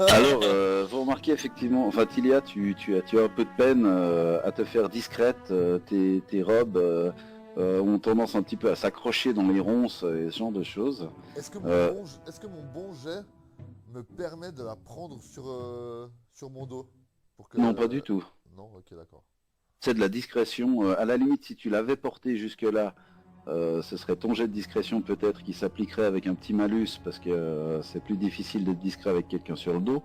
Alors, vous remarquez effectivement, enfin Tilia, tu as un peu de peine à te faire discrète. Tes robes ont tendance un petit peu à s'accrocher dans les ronces et ce genre de choses. Euh, Est-ce que mon bon jet me permet de la prendre sur mon dos pour non, pas du que... tout. Non, ok, d'accord. C'est de la discrétion. À la limite, si tu l'avais porté jusque-là, ce serait ton jet de discrétion peut-être qui s'appliquerait avec un petit malus parce que c'est plus difficile d'être discret avec quelqu'un sur le dos.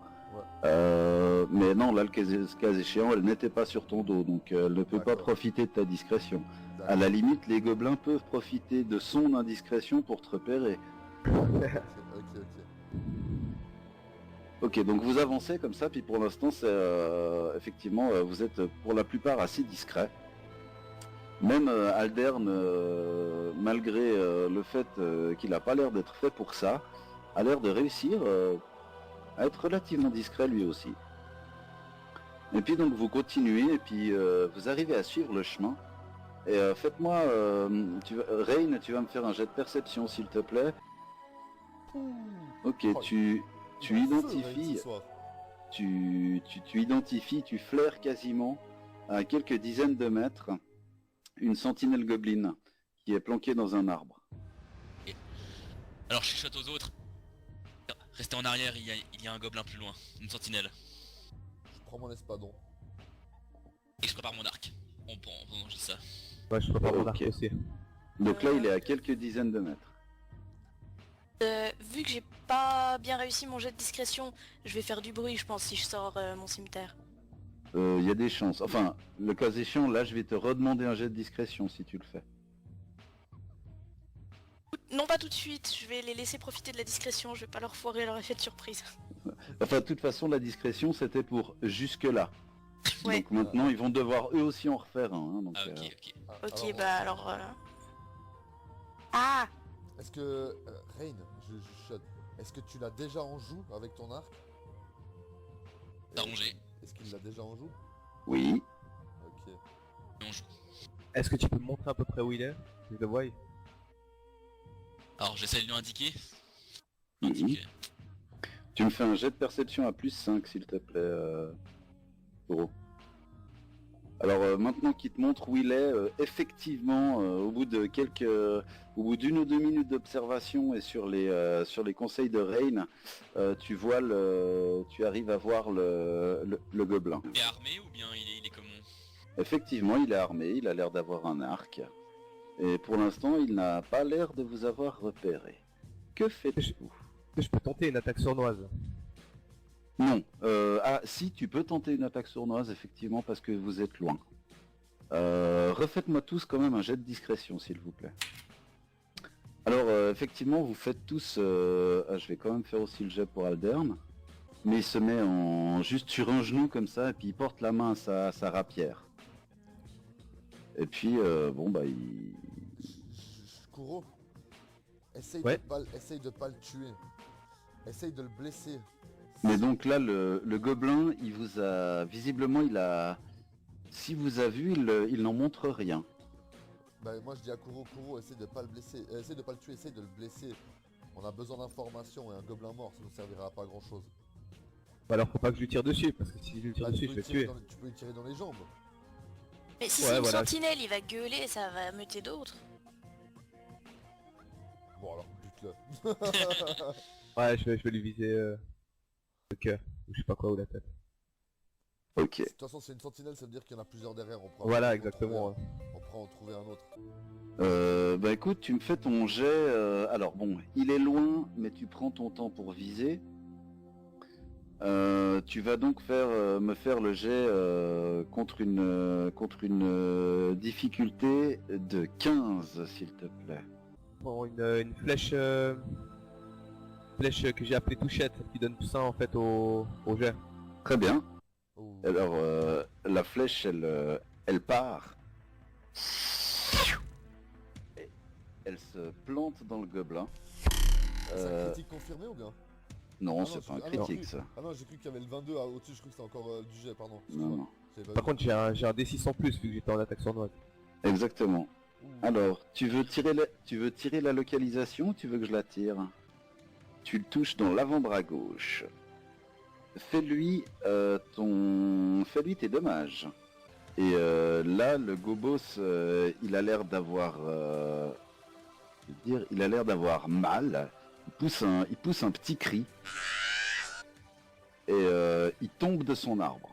Ouais, Mais non, là, le cas échéant, elle n'était pas sur ton dos, donc elle ne peut pas d'accord, profiter de ta discrétion. À la d'accord. limite, les gobelins peuvent profiter de son indiscrétion pour te repérer. D'accord, ok, ok, ok. Ok, donc vous avancez comme ça, puis pour l'instant, c'est effectivement, vous êtes pour la plupart assez discret. Même Aldern, malgré le fait qu'il n'a pas l'air d'être fait pour ça, a l'air de réussir à être relativement discret lui aussi. Et puis donc vous continuez, et puis vous arrivez à suivre le chemin. Et faites-moi, Rain, tu vas me faire un jet de perception s'il te plaît. Ouh. Ok, Oh, il tu est en feu, Rain, ce identifies, soir. tu identifies, tu flaires quasiment à quelques dizaines de mètres une sentinelle gobeline qui est planquée dans un arbre. Et- Alors je chuchote aux autres. Restez en arrière, il y a un gobelin plus loin, une sentinelle. Je prends mon espadon. Et je prépare mon arc. Pendant que je dis ça. Ouais, je prépare mon Ok. arc aussi. Donc là, il est à quelques dizaines de mètres. Vu que j'ai pas bien réussi mon jet de discrétion, je vais faire du bruit, je pense, si je sors mon cimetière. Il y a des chances. Enfin, le cas échéant, là, je vais te redemander un jet de discrétion si tu le fais. Non, pas tout de suite, je vais les laisser profiter de la discrétion, je vais pas leur foirer leur effet de surprise. Enfin, de toute façon, la discrétion, c'était pour jusque-là. Ouais. Donc maintenant, ils vont devoir eux aussi en refaire un. Hein, donc, Ah ok, ok. Ah, Ok, bah alors... Ah! Est-ce que... Rain, je chuchote. Est-ce que tu l'as déjà en joue avec ton arc? T'as Et- rongé, Est-ce qu'il l'a déjà en joue? Oui. Ok. et on joue. Est-ce que tu peux me montrer à peu près où il est? Que je le voie. Alors j'essaie de lui indiquer. Mhm. Indiquer. Tu me fais un jet de perception à plus 5, s'il te plaît, Taureau. Alors maintenant qu'il te montre où il est, effectivement, au bout d'une ou deux minutes d'observation et sur les conseils de Rain, tu arrives à voir le gobelin. Il est armé ou bien il est comment? Effectivement, il est armé, il a l'air d'avoir un arc, et pour l'instant, il n'a pas l'air de vous avoir repéré. Que faites-vous? Je peux tenter une attaque sournoise. Non. Ah, si, tu peux tenter une attaque sournoise, effectivement, parce que vous êtes loin. Refaites-moi tous quand même un jet de discrétion, s'il vous plaît. Alors, effectivement, vous faites tous... je vais quand même faire aussi le jet pour Aldern. Mais il se met juste sur un genou comme ça, et puis il porte la main à sa rapière. Et puis, bon, bah, Kuro, Ouais. essaye de pas le tuer. Essaye de le blesser. Mais donc là, le gobelin, il vous a... Visiblement, il a... Si vous a vu, il n'en montre rien. Bah moi je dis à Kuro, essaye de pas le blesser. Essaye de pas le tuer, essaye de le blesser. On a besoin d'informations et un gobelin mort, ça nous servira à pas grand chose. Bah alors faut pas que je lui tire dessus, parce que si je lui tire Bah, dessus, je vais le tuer. tu peux lui tirer dans les jambes. Mais si Ouais, c'est une voilà. sentinelle, il va gueuler, ça va muter d'autres. Bon alors, bute-le. Ouais, je vais lui viser le cœur, ou je sais pas quoi, ou la tête. Ok. De toute façon c'est une sentinelle, ça veut dire qu'il y en a plusieurs derrière. On pourra Voilà, en exactement. trouver un. On pourra en trouver un autre. Bah écoute, tu me fais ton jet. Alors bon, il est loin, mais tu prends ton temps pour viser. Tu vas donc me faire le jet contre une difficulté de 15, s'il te plaît. Bon, une flèche, flèche que j'ai appelée touchette, qui donne tout ça en fait au jet. Très bien. Oh. Alors la flèche, elle part. Et elle se plante dans le gobelin. C'est un Euh, critique confirmé ou bien? non, Ah c'est pas un ah non, critique ça. Ah non, j'ai cru qu'il y avait le 22 au-dessus, je crois que c'était encore du jet, pardon. Non, Excuse-moi. non. J'avais pas Par vu. contre, j'ai un D6 en plus vu que j'étais en attaque sournoise. Exactement. Ouh. Alors, tu veux tirer la localisation ou tu veux que je la tire? Tu le touches dans l'avant-bras gauche. fais-lui tes dommages. Et là, le Gobos, il a l'air d'avoir, il a l'air d'avoir mal. Il pousse un petit cri. Et il tombe de son arbre.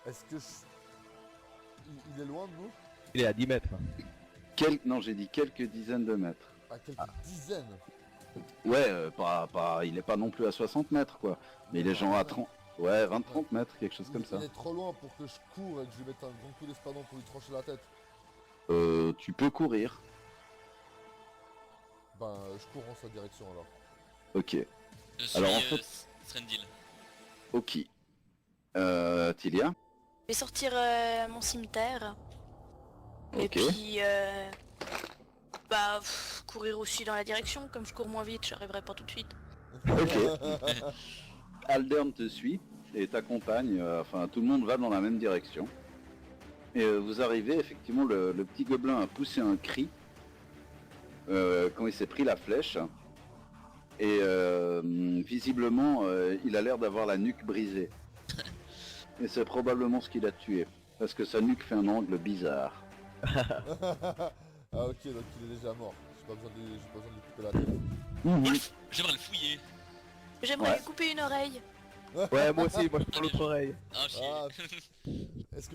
Est-ce que il est loin de nous? Il est à 10 mètres. Non, j'ai dit quelques dizaines de mètres. À quelques dizaines. Ouais, il est pas non plus à 60 mètres, quoi. Mais il est genre à 30... Ouais, 20-30 mètres, quelque chose comme ça. Il est trop loin pour que je cours et que je lui mette un grand coup d'espadon pour lui trancher la tête. Tu peux courir. Ben, je cours en sa direction alors. Ok. Je suis Alors, en fait- Srendil. Ok. Tilia. Je vais sortir mon cimetière. Et Ok. puis courir aussi dans la direction, comme je cours moins vite, j'arriverai pas tout de suite. Ok. Aldern te suit et t'accompagne. Enfin, tout le monde va dans la même direction. Et vous arrivez, effectivement, le petit gobelin a poussé un cri quand il s'est pris la flèche. Et visiblement, il a l'air d'avoir la nuque brisée. Et c'est probablement ce qui l'a tué. Parce que sa nuque fait un angle bizarre. Ah ok, donc il est déjà mort. J'ai pas besoin de lui couper la tête. J'aimerais le fouiller. J'aimerais Ouais. lui couper une oreille. Ouais, moi aussi, moi je prends l'autre oreille. Ah, chier. Ah, est-ce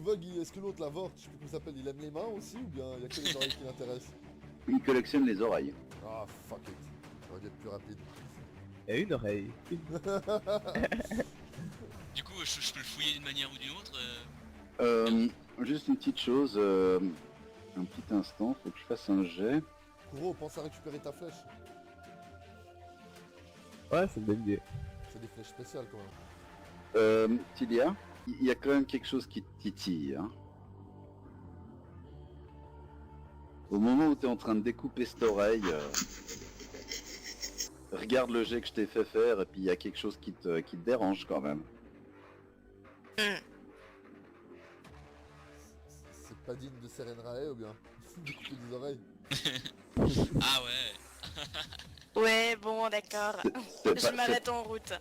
que l'autre, la Vorte, je sais plus comment il s'appelle, il aime les mains aussi ou bien il y a que les oreilles qui l'intéressent? Il collectionne les oreilles. Ah fuck it, j'aurais dû être plus rapide. Il y a une oreille. Du coup, je peux le fouiller d'une manière ou d'une autre. Juste une petite chose. Un petit instant, faut que je fasse un jet. Kuro, pense à récupérer ta flèche. Ouais, c'est une bonne idée. C'est des flèches spéciales quand même. Tilia, il y a quand même quelque chose qui te titille. Hein. Au moment où tu es en train de découper cette oreille, regarde le jet que je t'ai fait faire et puis il y a quelque chose qui te dérange quand même. C'est pas digne de Serenrae ou bien de couper des oreilles. Ah ouais. Ouais, bon, d'accord. C'est Je pas, m'arrête en route.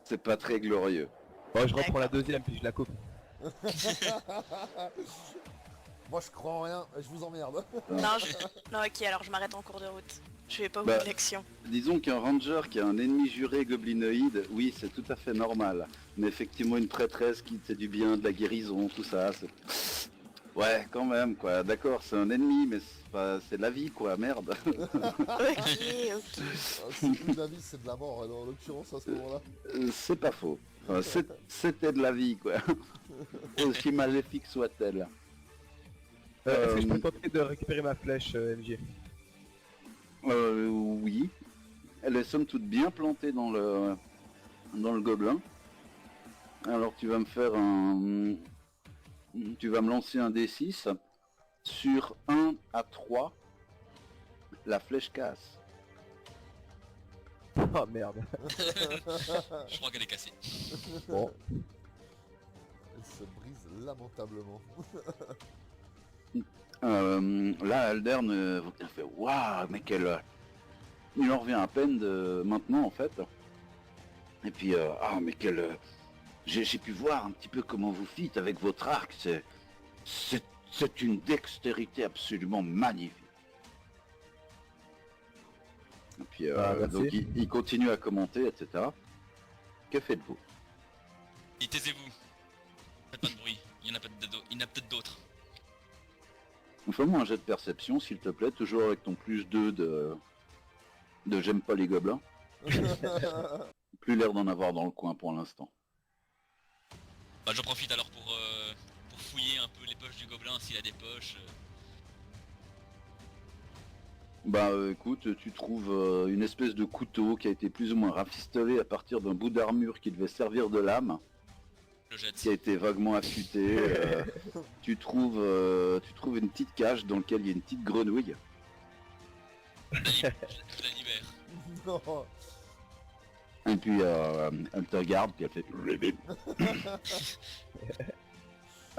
c'est pas très glorieux. Bon, je reprends la deuxième puis je la coupe. Moi je crois en rien, je vous emmerde. Non, ok, alors je m'arrête en cours de route. Je vais pas au Bah. bout de l'action. Disons qu'un ranger qui a un ennemi juré goblinoïde, oui, c'est tout à fait normal. Mais effectivement, une prêtresse qui fait du bien, de la guérison, tout ça, c'est... Ouais, quand même, quoi. D'accord, c'est un ennemi, mais c'est de la vie, quoi, merde. Ok. C'est plus de la vie, c'est de la mort, alors, en l'occurrence à ce moment-là. C'est pas faux. Enfin, c'était de la vie, quoi. Aussi maléfique soit-elle. Est-ce que je peux tenter de récupérer ma flèche, MJ? Oui. Elle est somme toute bien plantée dans le gobelin. Alors tu vas me faire un... Tu vas me lancer un D6. Sur 1 à 3, la flèche casse. Oh merde. Je crois qu'elle est cassée. Bon. Elle se brise lamentablement. Là, Aldern, elle fait waouh, mais quelle... Il en revient à peine de maintenant en fait. Et puis, ah, mais quelle... J'ai pu voir un petit peu comment vous faites avec votre arc. C'est une dextérité absolument magnifique. Et puis, merci. donc il continue à commenter, etc. Que faites-vous? Et taisez-vous. Faites pas de bruit. Il y en a peut-être d'autres. Fais-moi un jet de perception, s'il te plaît, toujours avec ton plus 2 de j'aime pas les gobelins. Plus l'air d'en avoir dans le coin pour l'instant. Bah j'en profite alors pour fouiller un peu les poches du gobelin s'il a des poches. Bah écoute, tu trouves une espèce de couteau qui a été plus ou moins rafistolé à partir d'un bout d'armure qui devait servir de lame, Je le jette. qui a été vaguement affûté. Tu trouves une petite cage dans laquelle il y a une petite grenouille. Je la libère. Non. Et puis elle te regarde, puis elle fait...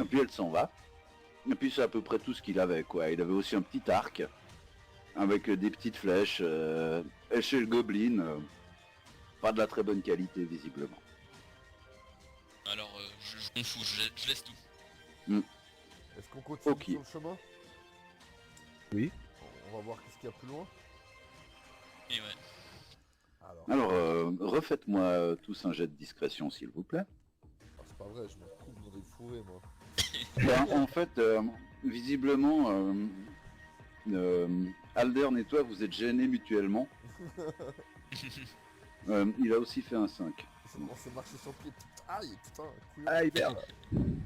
Et puis elle s'en va. Et puis c'est à peu près tout ce qu'il avait, quoi. Il avait aussi un petit arc, avec des petites flèches. Et chez le gobelin, pas de la très bonne qualité visiblement. Alors, je m'en fous, je laisse tout. Est-ce qu'on continue Ok. sur le chemin? Oui. On va voir qu'est-ce qu'il y a plus loin. Et ouais. Alors, Alors, refaites-moi tous un jet de discrétion s'il vous plaît. ah, c'est pas vrai, je me coupe dans des fourrés moi. Ben, en fait, visiblement, Aldern et toi vous êtes gênés mutuellement. Il a aussi fait un 5. On s'est marché sur le pied. Aïe, putain, couillon. Aïe merde.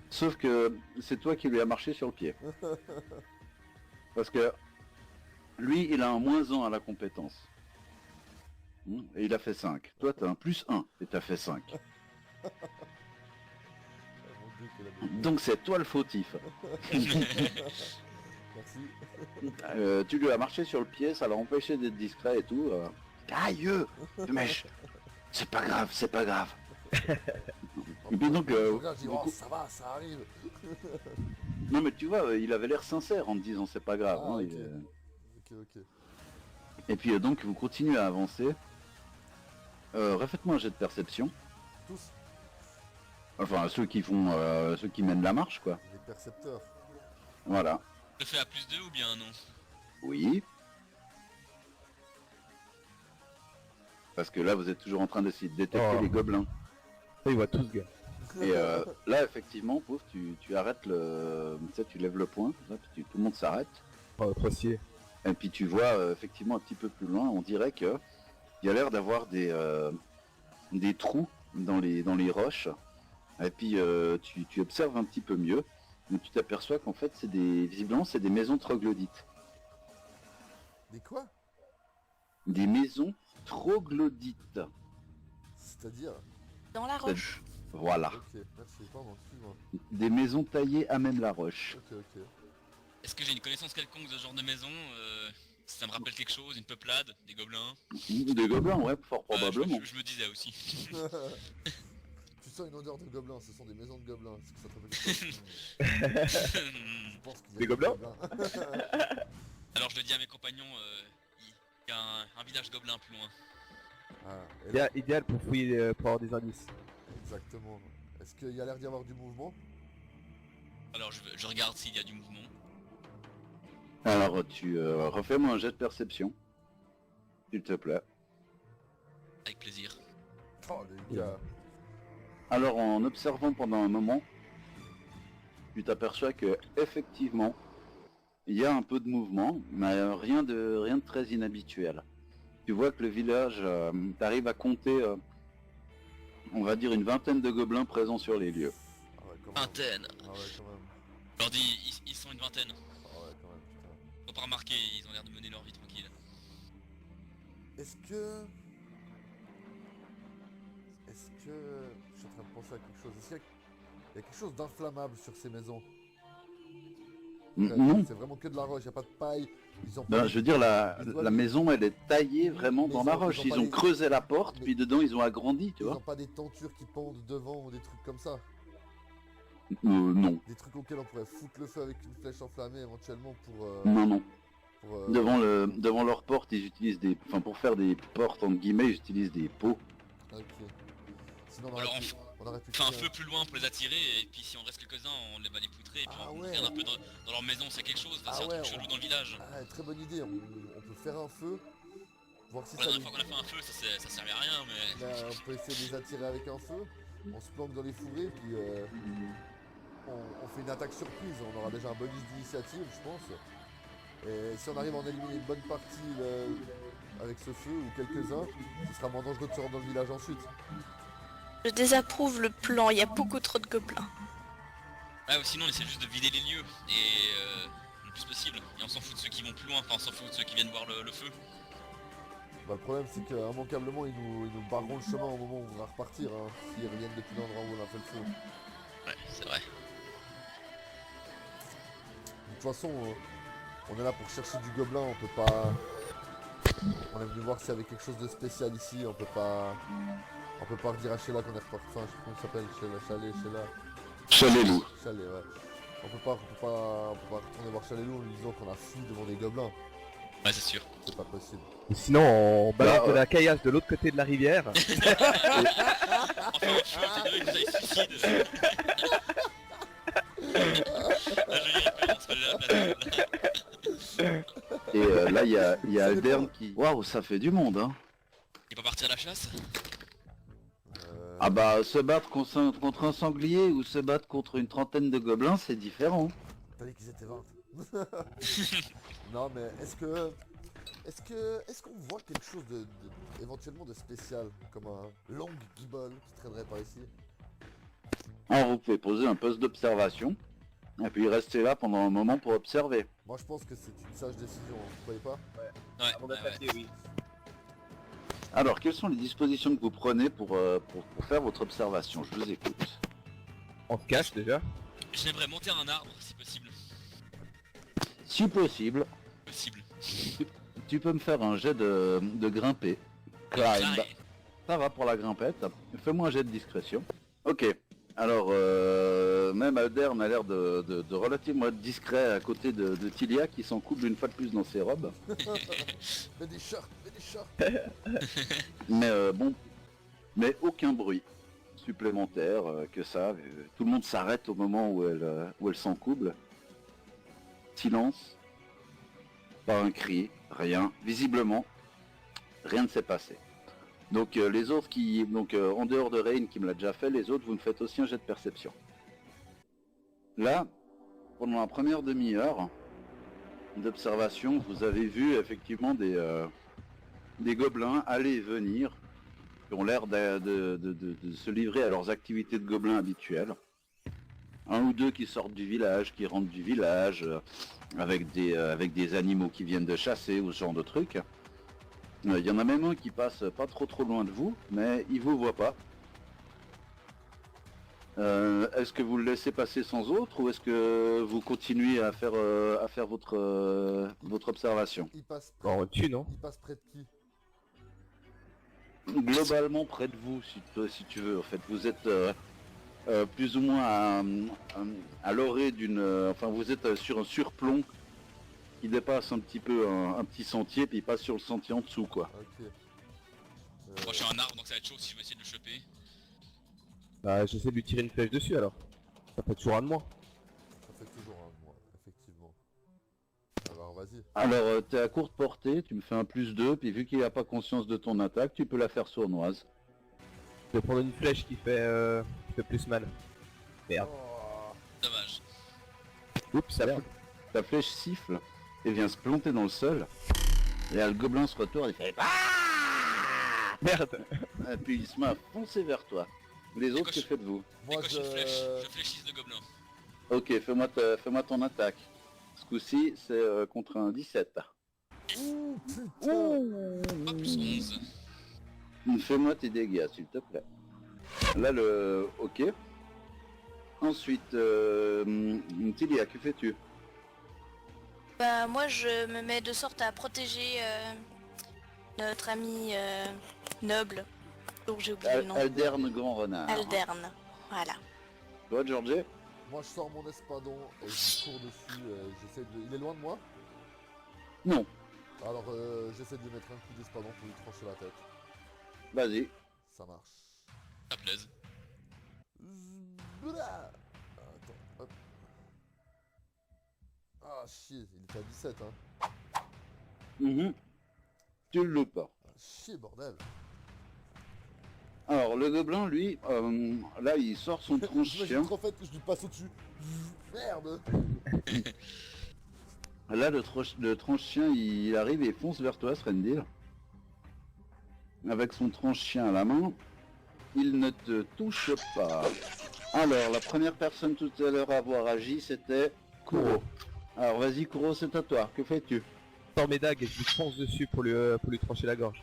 Sauf que c'est toi qui lui as marché sur le pied. Parce que lui, il a un -1 à la compétence. Et il a fait 5. Toi, t'as un +1 et t'as fait 5. Ah, mon Dieu, quelle abonnée. Donc c'est toi le fautif. Merci. Tu lui as marché sur le pied, ça l'a empêché d'être discret et tout. Aïe, mèche. C'est pas grave, c'est pas grave. Et puis donc, Je regarde, je dis, du oh, coup- ça va, ça arrive. non mais tu vois, il avait l'air sincère en te disant c'est pas grave. Ah, hein, ok. Ok. Et puis donc vous continuez à avancer. Refaites-moi un jet de perception. Tous Enfin ceux qui font, ceux qui mènent la marche quoi. les percepteurs. Voilà. Je le fais à +2 ou bien non? Oui. Parce que là vous êtes toujours en train d'essayer de détecter Oh. les gobelins. Ça, il voit tout ce gars. Et là effectivement, pouf, tu arrêtes le. Tu sais, tu lèves le poing, là, puis tout le monde s'arrête. Oh, trop stylé. Et puis tu vois effectivement un petit peu plus loin, on dirait que il y a l'air d'avoir des trous dans les roches. Et puis tu observes un petit peu mieux, mais tu t'aperçois qu'en fait visiblement c'est des maisons troglodytes. Des quoi? Des maisons troglodytes. C'est-à-dire? Dans la roche. Voilà. Ok, merci, pardon, excuse-moi. Des maisons taillées à même la roche. Ok. Est-ce que j'ai une connaissance quelconque de ce genre de maison? Ça me rappelle quelque chose, une peuplade, des gobelins? Des gobelins, ouais, fort probablement. Je me disais aussi. Tu sens une odeur de gobelins, ce sont des maisons de gobelins. Est-ce que ça te rappelle quelque chose? Je pense qu'il y a Des gobelins? Alors je le dis à mes compagnons, il y a un village gobelin plus loin. Ah, et là, Idéal pour fouiller, pour avoir des indices. exactement. Est-ce qu'il y a l'air d'y avoir du mouvement? Alors je regarde s'il y a du mouvement. Alors tu refais-moi un jet de perception. S'il te plaît. Avec plaisir. Oh les gars. Alors en observant pendant un moment, tu t'aperçois que effectivement il y a un peu de mouvement, mais rien de très inhabituel. Tu vois que le village, t'arrives à compter, on va dire une vingtaine de gobelins présents sur les lieux. Ah ouais, quand même. Vingtaine. Ah ouais, quand même. Je leur dis, ils sont une vingtaine. Ah ouais, quand même, putain. Faut pas remarquer, ils ont l'air de mener leur vie tranquille. Est-ce que... Je suis en train de penser à quelque chose. Est-ce qu'il y a quelque chose d'inflammable sur ces maisons? Non. C'est vraiment que de la roche, il n'y a pas de paille. Ils ont Ben, pas- je veux dire, la doivent- maison, elle est taillée vraiment Mais dans ils la ont- roche. ils ont Ils pas ont les- creusé la porte, Mais- puis dedans ils ont agrandi, tu Ils vois. n'ont pas des tentures qui pendent devant ou des trucs comme ça. Non, Des trucs auxquels on pourrait foutre le feu avec une flèche enflammée éventuellement pour... non. pour, Devant leur porte, ils utilisent enfin pour faire des portes entre guillemets, ils utilisent des pots. Ok. Sinon Alors on aurait pu on fait un faire- feu plus loin pour les attirer, et puis si on reste quelques-uns, on les va les poutrer, et puis Ah on ouais. regarde un peu dans leur maison, c'est quelque chose, Ah c'est un ouais, truc chelou on- dans le village. Ah, très bonne idée, on peut faire un feu, voir si La ça dernière les... fois qu'on a fait un feu, ça servait à rien, mais... Là, on peut essayer de les attirer avec un feu, on se planque dans les fourrés, puis on fait une attaque surprise, on aura déjà un bonus d'initiative, je pense. Et si on arrive à en éliminer une bonne partie avec ce feu, ou quelques-uns, ce sera moins dangereux de se rendre dans le village ensuite. Je désapprouve le plan, il y a beaucoup trop de gobelins. Ah, ou sinon on essaie juste de vider les lieux, et le plus possible, et on s'en fout de ceux qui vont plus loin, enfin on s'en fout de ceux qui viennent voir le feu. Bah, le problème c'est qu'immanquablement ils nous barreront le chemin au moment où on va repartir, hein, s'ils reviennent depuis l'endroit où on a fait le feu. Ouais, c'est vrai. De toute façon, on est là pour chercher du gobelin, on peut pas... On est venu voir s'il y avait quelque chose de spécial ici, on peut pas redire à Sheila qu'on est reparti, enfin je sais pas comment il s'appelle, Sheila. Chalet-loup. Chalet, ouais. On peut pas retourner voir Chalet-loup en lui disant qu'on a fui devant des gobelins. Ouais, c'est sûr. C'est pas possible. Ou sinon on balance ouais. de la caillasse de l'autre côté de la rivière. Enfin, le chou, c'est deux, ils suicide. La jolie référence, là. Et là, il y a Ça Aldern dépend. qui... Waouh, ça fait du monde, hein. Il peut partir à la chasse? Ah bah, se battre contre un sanglier ou se battre contre une trentaine de gobelins, c'est différent. T'as dit qu'ils étaient 20. Non mais est-ce qu'on voit quelque chose éventuellement de spécial, comme un long gibbon qui traînerait par ici? Alors, vous pouvez poser un poste d'observation, et puis rester là pendant un moment pour observer. Moi je pense que c'est une sage décision, hein, vous croyez pas? Ouais, Avant ouais, d'attaquer, oui. Alors, quelles sont les dispositions que vous prenez pour faire votre observation? Je vous écoute. On se cache déjà. J'aimerais monter à un arbre, si possible. Si possible, Possible. tu peux me faire un jet de grimper. Climb. Climb. Ça va pour la grimpette. Fais-moi un jet de discrétion. Ok. Alors, même Aldern a l'air de relativement être discret à côté de Tilia qui s'en couple une fois de plus dans ses robes. Mets des shorts, mets des shorts. Mais bon, mais aucun bruit supplémentaire que ça. Tout le monde s'arrête au moment où elle s'encouble. Silence. Pas un cri, rien. Visiblement, rien ne s'est passé. Donc les autres en dehors de Rain qui me l'a déjà fait, les autres vous me faites aussi un jet de perception. Là, pendant la première demi-heure d'observation, vous avez vu effectivement des gobelins aller et venir, qui ont l'air de se livrer à leurs activités de gobelins habituelles. Un ou deux qui sortent du village, qui rentrent du village, avec des animaux qui viennent de chasser ou ce genre de trucs. Il y en a même un qui passe pas trop loin de vous, mais il vous voit pas. Est-ce que vous le laissez passer sans autre ou est-ce que vous continuez à faire votre observation? Il passe, Bon, on le tue, non? il passe près de qui? Globalement près de vous, si tu veux. En fait, vous êtes plus ou moins à l'orée d'une... enfin, vous êtes sur un surplomb qui dépasse un petit peu un petit sentier, puis il passe sur le sentier en dessous, quoi. Ok. Moi, je suis un arbre, donc ça va être chaud si je veux essayer de le choper. Bah j'essaie de lui tirer une flèche dessus alors. Ça fait toujours un de moins. Ça fait toujours un mois, effectivement. Alors vas-y. Alors, t'es à courte portée, tu me fais un +2, puis vu qu'il n'a pas conscience de ton attaque, tu peux la faire sournoise. Je vais prendre une flèche qui fait plus mal. Merde. Oh, Dommage. Oups, merde. Ta flèche siffle et vient se planter dans le sol. Et là, le gobelin se retourne et fait ah, Merde. et puis il se met à foncer vers toi. Les autres, que faites-vous? moi Décoche une flèche, je fléchisse le gobelin. Ok, fais-moi ton attaque. Ce coup-ci, c'est contre un 17. Ouh, putain. Hop, plus 11. Fais-moi tes dégâts, s'il te plaît. Là, ok. Ensuite, Tilia, que fais-tu? Bah moi je me mets de sorte à protéger notre ami noble, dont j'ai oublié le nom. Aldern Grand Renard. Aldern. Voilà. Toi, Georgie? Moi je sors mon espadon et je cours dessus. J'essaie de... Il est loin de moi? Non. Alors j'essaie de lui mettre un coup d'espadon pour lui trancher la tête. Vas-y. Ça marche. Ça plaise. Zbra. Attends, hop. Ah chier, il était à 17 hein. Mhm. Tu le loupes pas. Ah, chier bordel. Alors, le gobelin, lui, là, il sort son J'imagine tronche-chien. trop fait que je lui passe au-dessus. Merde. Là, le tronche-chien, il arrive et fonce vers toi, Srendil. Avec son tronche-chien à la main. Il ne te touche pas. Alors, la première personne tout à l'heure à avoir agi, c'était Kuro. Alors, vas-y, Kuro, c'est à toi. Que fais-tu? Je sors mes dagues et je lui fonce dessus pour lui trancher la gorge.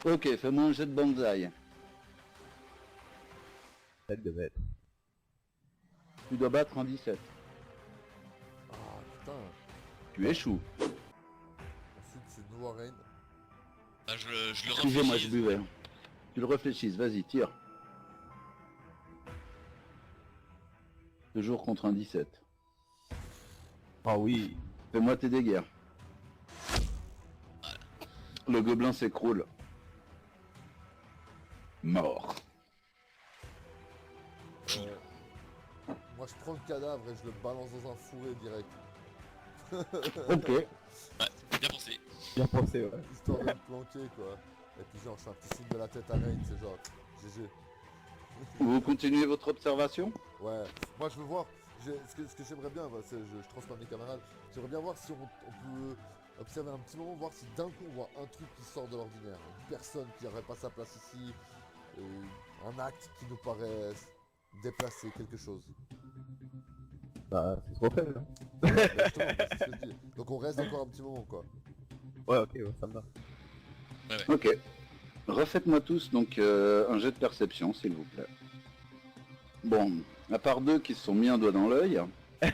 Ok, fais-moi un jet de bonsaï. Elle devait être. Tu dois battre un 17. Ah putain. Tu échoues. Ensuite c'est Noirain. Bah, je le Excusez-moi, je réfléchis. buvais. Tu le réfléchisses, vas-y, tire. Toujours contre un 17. Ah oui. Fais-moi tes dégâts. Le gobelin s'écroule. Mort. Moi je prends le cadavre et je le balance dans un fourré direct. Ok. Ouais, bien pensé. Bien pensé, ouais. Histoire de me planquer quoi. Et puis genre je fais un petit signe de la tête à Rain, c'est genre GG. Vous continuez votre observation? Ouais, moi je veux voir, ce que j'aimerais bien, bah, je transmets à mes camarades, j'aimerais bien voir si on peut observer un petit moment, voir si d'un coup on voit un truc qui sort de l'ordinaire. Une personne qui n'aurait pas sa place ici, un acte qui nous paraît déplacé, quelque chose. Bah, c'est trop faible, hein. Ouais, bah, justement, bah, c'est ce que je dis. Donc on reste encore un petit moment quoi. Ouais, ok, ouais, ça me va. Ok. Refaites-moi tous donc un jet de perception, s'il vous plaît. Bon, à part deux qui se sont mis un doigt dans l'œil, Je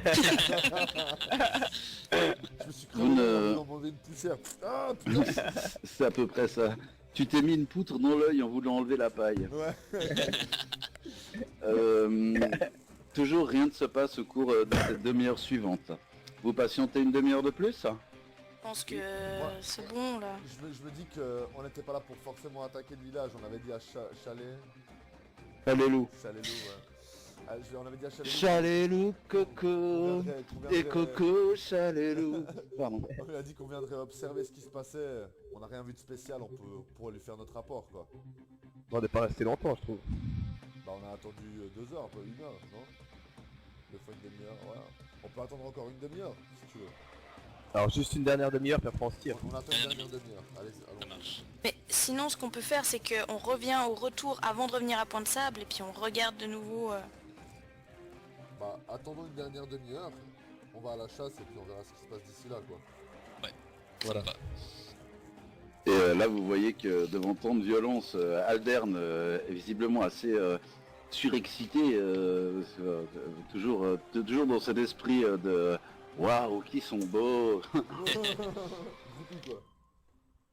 me suis Vous ne- cramé en m'enlever une poussière. Ah putain. c'est à peu près ça. Tu t'es mis une poutre dans l'œil en voulant enlever la paille. Ouais. Toujours rien ne se passe au cours de cette demi-heure suivante. Vous patientez une demi-heure de plus? Je pense que c'est bon là. Je me dis qu'on n'était pas là pour forcément attaquer le village, on avait dit à Chalet... Allez-loup. Chalet-Loup, ouais. Ah, on avait dit à Chalet-Loup... Chalet-loup, coco. qu'on viendrait- Et coco, chalet-loup. Pardon. On lui a dit qu'on viendrait observer ce qui se passait. On n'a rien vu de spécial, on pourrait lui faire notre rapport, quoi. On n'est pas resté longtemps, je trouve. Bah on a attendu 2 heures, un peu 1 heure, non? 2 fois une demi-heure, voilà. On peut attendre encore une demi-heure, si tu veux. Alors, juste une dernière demi-heure, puis après on se tire. On attend une dernière demi-heure. Allez, Ça allons. marche. Mais sinon, ce qu'on peut faire, c'est qu'on revient au retour avant de revenir à Point de Sable et puis on regarde de nouveau. Bah attendons une dernière demi-heure. On va à la chasse et puis on verra ce qui se passe d'ici là, quoi. Voilà. Et là, vous voyez que devant tant de violence, Aldern est visiblement assez surexcité, toujours dans cet esprit de waouh, qui sont beaux. Beaucoup, quoi.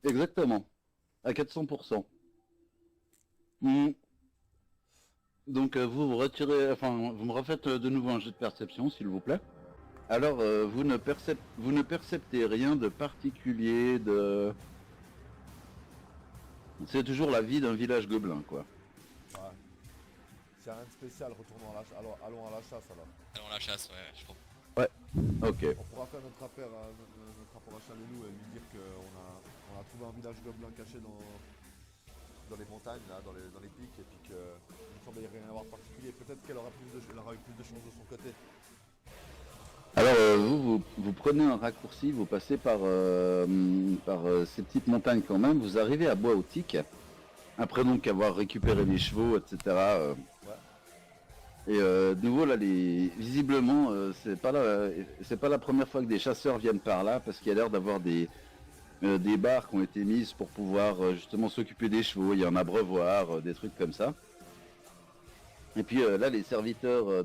Exactement, à 400%. Mhm. Donc vous vous retirez, enfin vous me refaites de nouveau un jeu de perception, s'il vous plaît. Alors vous ne perceptez rien de particulier, de... C'est toujours la vie d'un village gobelin, quoi. Ouais. S'il n'y a rien de spécial, retournons à la chasse. Alors, allons à la chasse alors. Alors la chasse, ouais, je pense. Ok. On pourra faire notre rapport à Chalet-Loup et lui dire qu'on a trouvé un village gobelin caché dans les montagnes, là, dans les pics, et puis qu'il ne semblait rien avoir de particulier. Peut-être qu'elle aura eu plus de chance de son côté. Alors vous prenez un raccourci, vous passez par ces petites montagnes quand même, vous arrivez à Bois-Autique, après donc avoir récupéré les chevaux, etc. Et de nouveau là, visiblement, c'est pas la première fois que des chasseurs viennent par là, parce qu'il y a l'air d'avoir des barres qui ont été mises pour pouvoir justement s'occuper des chevaux, il y a un abreuvoir, des trucs comme ça. Et puis là, les serviteurs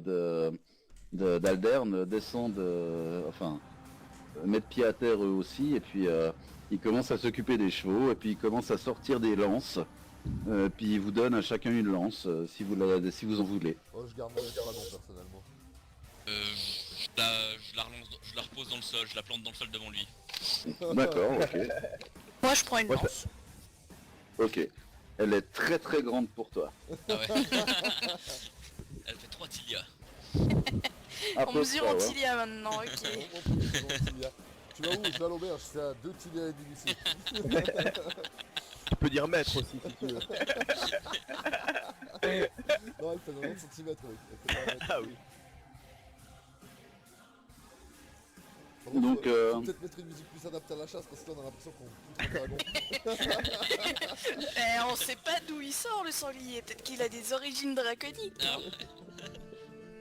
d'Aldern descendent, mettent pied à terre eux aussi, et puis ils commencent à s'occuper des chevaux, et puis ils commencent à sortir des lances, puis ils vous donnent à chacun une lance si vous en voulez. Oh, je garde mon espadon personnellement. Je la repose dans le sol, je la plante dans le sol devant lui. D'accord, ok. Moi, je prends une Ouais, lance. Ok. Elle est très très grande pour toi. Ah ouais. Elle fait 3 tilia. À On peu mesure près, en ouais. tilia maintenant, ok. Tu vas où? Je vais à l'auberge, c'est à 2 tiliers et demi ici. Tu peux dire maître aussi, si tu veux. Non, elle fait 90 cm, mec. Elle fait pas un mètre. Ah oui. Par contre, Donc, faut peut-être mettre une musique plus adaptée à la chasse parce que là on a l'impression qu'on pousse un dragon. On sait pas d'où il sort le sanglier, peut-être qu'il a des origines draconiques. Ah,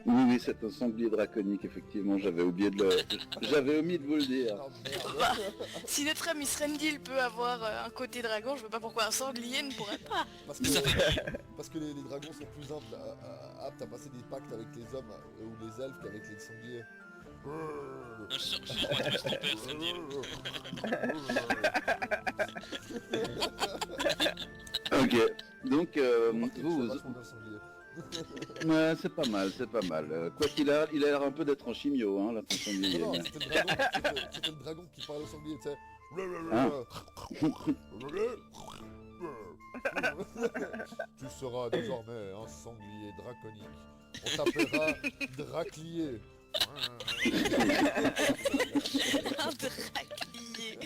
Oui, c'est un sanglier draconique, effectivement, j'avais omis de vous le dire. Ah merde. Bah, si notre ami Srendil peut avoir un côté dragon, je vois pas pourquoi un sanglier ne pourrait pas. Parce ça que, fait parce que les dragons sont plus aptes à passer des pactes avec les hommes ou les elfes qu'avec les sangliers. non, je suis sûr qu'on va trouver son père, ça me dit. Ok, donc Remarquez, vous... c'est vachement bien le sanglier. Ouais, c'est pas mal, c'est pas mal. Quoi qu'il a l'air un peu d'être en chimio, hein, là, ton sanglier. Non, non, c'était le dragon qui parlait au sanglier, tu sais. Hein Tu seras désormais un sanglier draconique. On t'appellera Draclier. Un draclier.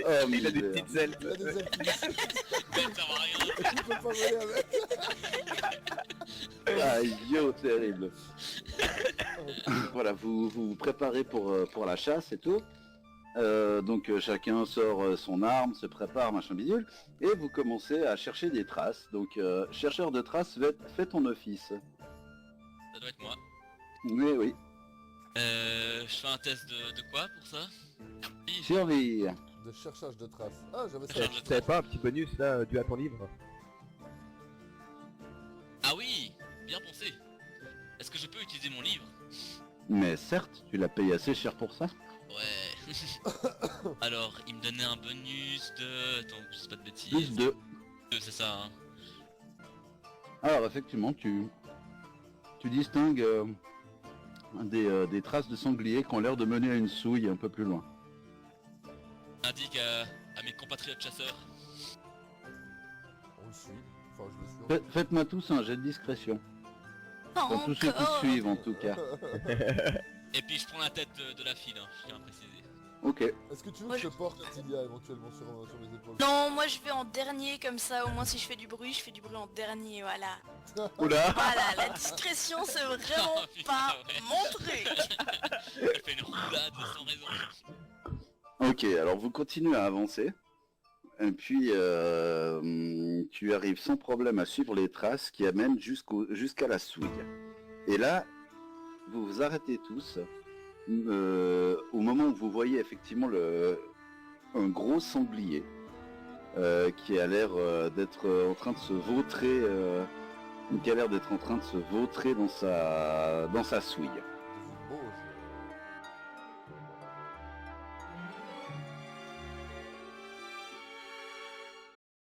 Oh, Il a des misère. petites ailes. Il a des ailes qui Ça ne sert à rien. il peut pas voler avec. Ah, yo, terrible. Voilà, vous vous préparez pour la chasse et tout. Donc chacun sort son arme, se prépare, machin bidule, et vous commencez à chercher des traces. Donc chercheur de traces, fais ton office. Ça doit être moi. Oui, oui. Je fais un test de quoi pour ça? Oui, Survie. De cherchage de traces. Ah, j'avais ça. cherche de T'avais traces. pas un petit bonus là dû à ton livre? Ah oui, bien pensé. Est-ce que je peux utiliser mon livre? Mais certes, tu l'as payé assez cher pour ça. Ouais. Alors, il me donnait un bonus de... Attends, je sais pas de bêtises. Plus 2. C'est ça, hein. Alors effectivement, tu distingues des traces de sangliers qui ont l'air de mener à une souille un peu plus loin. Indique à mes compatriotes chasseurs. On le suit. Enfin, je le suis. Faites-moi tous un jet de discrétion. Pas Enfin, tous ceux qui encore. suivent en tout cas. Et puis je prends la tête de la fille, hein, je tiens à préciser. Ok. Est-ce que tu veux Moi, que je te porte Tilia éventuellement sur mes épaules? Non, moi je vais en dernier comme ça, au moins si je fais du bruit en dernier, voilà. Oula. Voilà, la discrétion c'est vraiment Oh, putain, pas ouais. mon truc. Elle fait une roulade sans raison. Ok, alors vous continuez à avancer. Et puis tu arrives sans problème à suivre les traces qui amènent jusqu'à la souille. Et là, vous vous arrêtez tous. Au moment où vous voyez effectivement un gros sanglier qui a l'air d'être en train de se vautrer, dans sa souille.